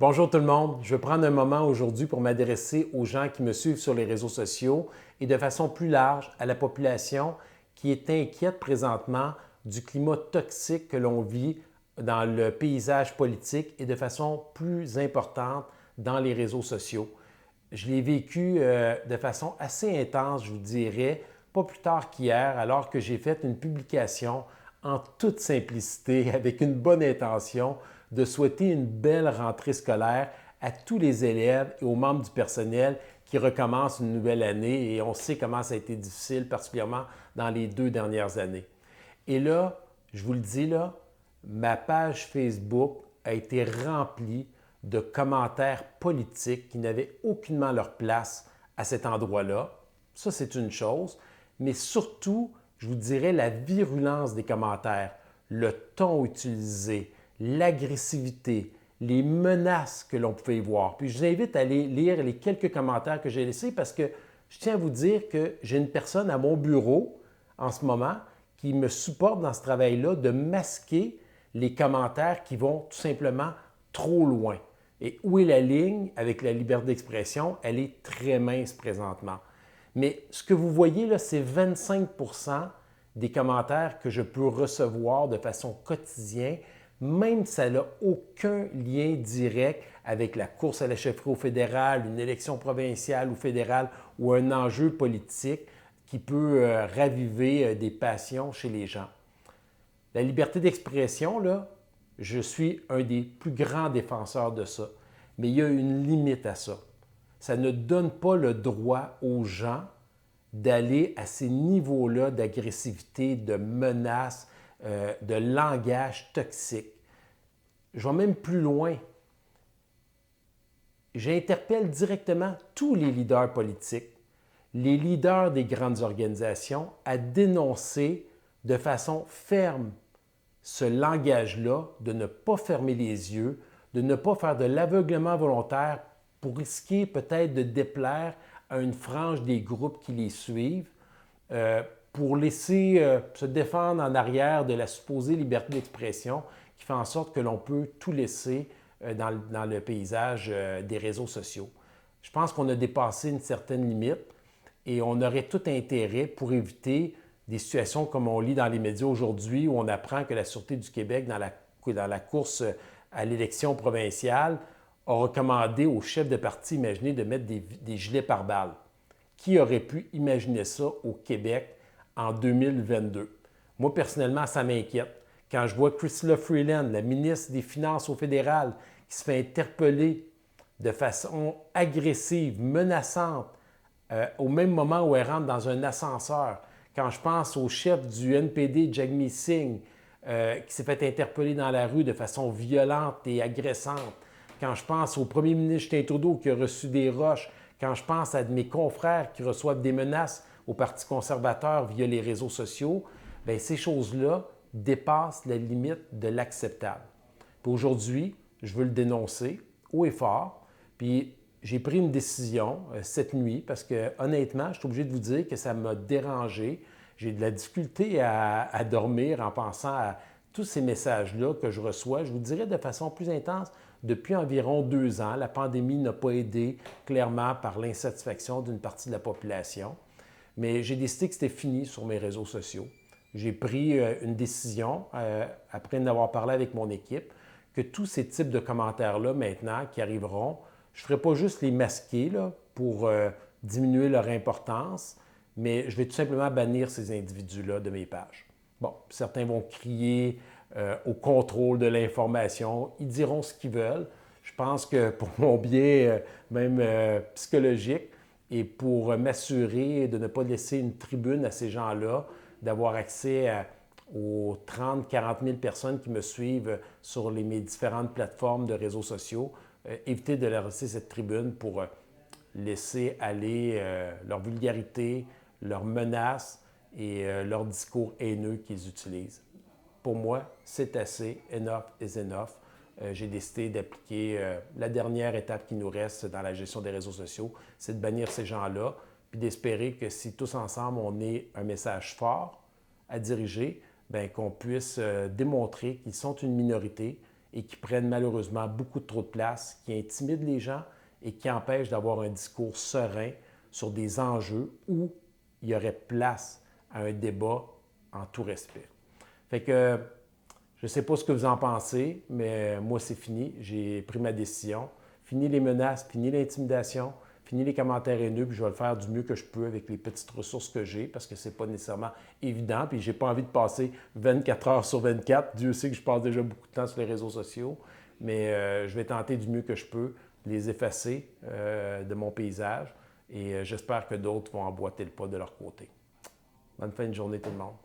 Bonjour tout le monde. Je vais prendre un moment aujourd'hui pour m'adresser aux gens qui me suivent sur les réseaux sociaux et de façon plus large à la population qui est inquiète présentement du climat toxique que l'on vit dans le paysage politique et de façon plus importante dans les réseaux sociaux. Je l'ai vécu de façon assez intense, je vous dirais, pas plus tard qu'hier, alors que j'ai fait une publication en toute simplicité, avec une bonne intention, de souhaiter une belle rentrée scolaire à tous les élèves et aux membres du personnel qui recommencent une nouvelle année. Et on sait comment ça a été difficile, particulièrement dans les 2 dernières années. Et là, je vous le dis là, ma page Facebook a été remplie de commentaires politiques qui n'avaient aucunement leur place à cet endroit-là. Ça, c'est une chose. Mais surtout, je vous dirais la virulence des commentaires, le ton utilisé, l'agressivité, les menaces que l'on pouvait y voir. Puis je vous invite à aller lire les quelques commentaires que j'ai laissés parce que je tiens à vous dire que j'ai une personne à mon bureau en ce moment qui me supporte dans ce travail-là de masquer les commentaires qui vont tout simplement trop loin. Et où est la ligne avec la liberté d'expression? Elle est très mince présentement. Mais ce que vous voyez là, c'est 25 des commentaires que je peux recevoir de façon quotidienne, même si ça n'a aucun lien direct avec la course à la chefferie au fédéral, une élection provinciale ou fédérale ou un enjeu politique qui peut raviver des passions chez les gens. La liberté d'expression, là, je suis un des plus grands défenseurs de ça. Mais il y a une limite à ça. Ça ne donne pas le droit aux gens d'aller à ces niveaux-là d'agressivité, de menaces, de langage toxique. Je vais même plus loin. J'interpelle directement tous les leaders politiques, les leaders des grandes organisations à dénoncer de façon ferme ce langage-là, de ne pas fermer les yeux, de ne pas faire de l'aveuglement volontaire pour risquer peut-être de déplaire à une frange des groupes qui les suivent, pour laisser se défendre en arrière de la supposée liberté d'expression qui fait en sorte que l'on peut tout laisser dans le paysage des réseaux sociaux. Je pense qu'on a dépassé une certaine limite et on aurait tout intérêt pour éviter des situations comme on lit dans les médias aujourd'hui où on apprend que la Sûreté du Québec, dans la course à l'élection provinciale, a recommandé aux chefs de parti imaginés de mettre des gilets pare-balles. Qui aurait pu imaginer ça au Québec en 2022? Moi, personnellement, ça m'inquiète. Quand je vois Chrysler Freeland, la ministre des Finances au fédéral, qui se fait interpeller de façon agressive, menaçante, au même moment où elle rentre dans un ascenseur, quand je pense au chef du NPD, Jagmeet Singh, qui s'est fait interpeller dans la rue de façon violente et agressante, quand je pense au premier ministre Justin Trudeau qui a reçu des roches, quand je pense à mes confrères qui reçoivent des menaces au Parti conservateur via les réseaux sociaux, bien, ces choses-là dépassent la limite de l'acceptable. Puis aujourd'hui, je veux le dénoncer haut et fort. Puis j'ai pris une décision cette nuit parce que honnêtement, je suis obligé de vous dire que ça m'a dérangé. J'ai de la difficulté à dormir en pensant à tous ces messages-là que je reçois. Je vous dirais de façon plus intense depuis environ 2 ans. La pandémie n'a pas aidé clairement par l'insatisfaction d'une partie de la population. Mais j'ai décidé que c'était fini sur mes réseaux sociaux. J'ai pris une décision, après en avoir parlé avec mon équipe, que tous ces types de commentaires-là, maintenant, qui arriveront, je ne ferai pas juste les masquer là, pour diminuer leur importance, mais je vais tout simplement bannir ces individus-là de mes pages. Bon, certains vont crier au contrôle de l'information. Ils diront ce qu'ils veulent. Je pense que pour mon bien, même psychologique, et pour m'assurer de ne pas laisser une tribune à ces gens-là, d'avoir accès aux 30-40 000 personnes qui me suivent sur mes différentes plateformes de réseaux sociaux, éviter de leur laisser cette tribune pour laisser aller leur vulgarité, leurs menaces et leur discours haineux qu'ils utilisent. Pour moi, c'est assez. Enough is enough. J'ai décidé d'appliquer la dernière étape qui nous reste dans la gestion des réseaux sociaux, c'est de bannir ces gens-là, puis d'espérer que si tous ensemble, on ait un message fort à diriger, bien, qu'on puisse démontrer qu'ils sont une minorité et qui prennent malheureusement beaucoup trop de place, qui intimident les gens et qui empêchent d'avoir un discours serein sur des enjeux où il y aurait place à un débat en tout respect. Fait que je ne sais pas ce que vous en pensez, mais moi, c'est fini. J'ai pris ma décision. Fini les menaces, fini l'intimidation, fini les commentaires haineux, puis je vais le faire du mieux que je peux avec les petites ressources que j'ai, parce que ce n'est pas nécessairement évident, puis je n'ai pas envie de passer 24 heures sur 24. Dieu sait que je passe déjà beaucoup de temps sur les réseaux sociaux, mais je vais tenter du mieux que je peux de les effacer de mon paysage, et j'espère que d'autres vont emboîter le pas de leur côté. Bonne fin de journée tout le monde.